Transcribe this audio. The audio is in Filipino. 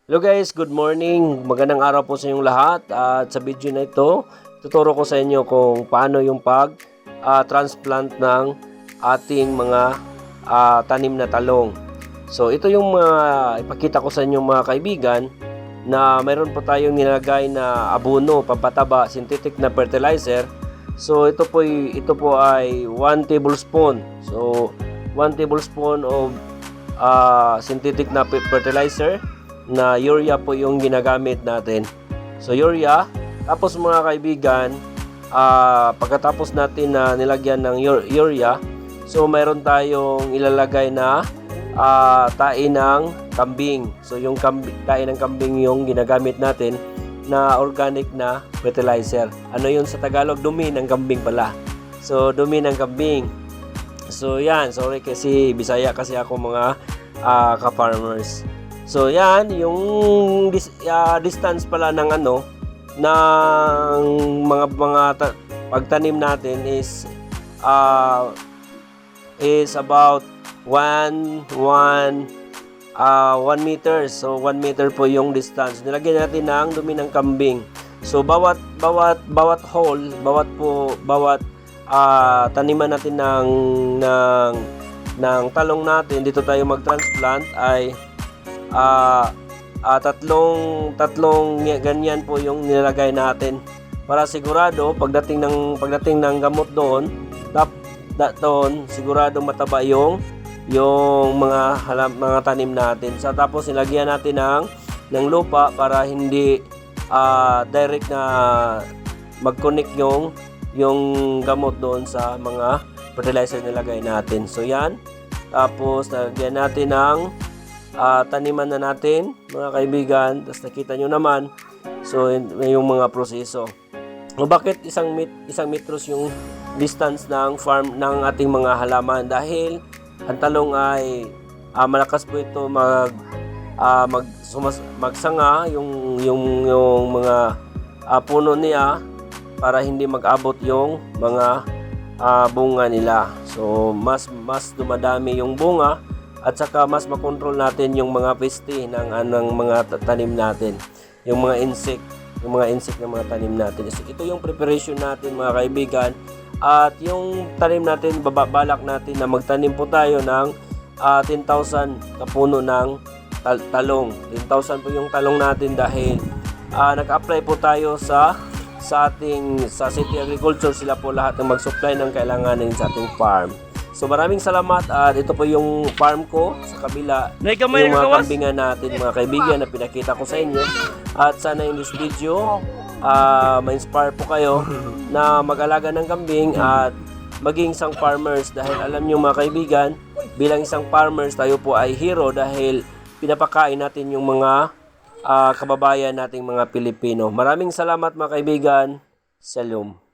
Hello guys, good morning. Magandang araw po sa inyong lahat. At sa video na ito, tuturo ko sa inyo kung paano yung transplant ng ating mga tanim na talong. So ito yung ipakita ko sa inyo mga kaibigan na mayroon po tayong nilagay na abono, pampataba, synthetic na fertilizer. So ito po ay 1 tablespoon. So 1 tablespoon of synthetic na fertilizer na urea po yung ginagamit natin. So urea, tapos mga kaibigan, pagkatapos natin na nilagyan ng urea, so mayroon tayong ilalagay na tae ng kambing. So yung tae ng kambing yung ginagamit natin na organic na fertilizer. Ano yun sa Tagalog? Dumi ng kambing pala. So dumi ng kambing. So yan, sorry kasi Bisaya kasi ako mga ka-farmers. So yan yung distance pala ng pagtanim natin is about 1 meter. So 1 meter po yung distance. Nilagyan natin ng dumi ng kambing. So bawat hole, bawat taniman natin ng talong natin dito tayo mag-transplant ay tatlong ganyan po yung nilagay natin para sigurado pagdating ng gamot doon sigurado mataba yung mga tanim natin. So tapos nilagyan natin ng lupa para hindi direct na mag-connect yung gamot doon sa mga fertilizer nilagay natin. So yan, tapos nilagyan natin ng taniman na natin mga kaibigan. Tapos nakita nyo naman, so yung mga proseso. O bakit isang metros yung distance ng farm ng ating mga halaman? Dahil ang talong ay malakas po ito magsanga yung mga puno niya para hindi mag-abot yung mga bunga nila. So mas dumadami yung bunga at saka mas makontrol natin yung mga peste ng mga tanim natin, yung mga insect ng mga tanim natin. So, ito yung preparation natin mga kaibigan. At yung tanim natin, balak natin na magtanim po tayo ng 10,000 na puno ng talong. 10,000 po yung talong natin dahil nag-apply po tayo sa City Agriculture. Sila po lahat ng mag-supply ng kailanganin sa ating farm. So maraming salamat at ito po yung farm ko sa kabila, yung mga kambingan natin mga kaibigan na pinakita ko sa inyo. At sana in this video ma-inspire po kayo na mag-alaga ng kambing at maging isang farmers. Dahil alam nyo mga kaibigan, bilang isang farmers tayo po ay hero dahil pinapakain natin yung mga kababayan nating mga Pilipino. Maraming salamat mga kaibigan. Shalom.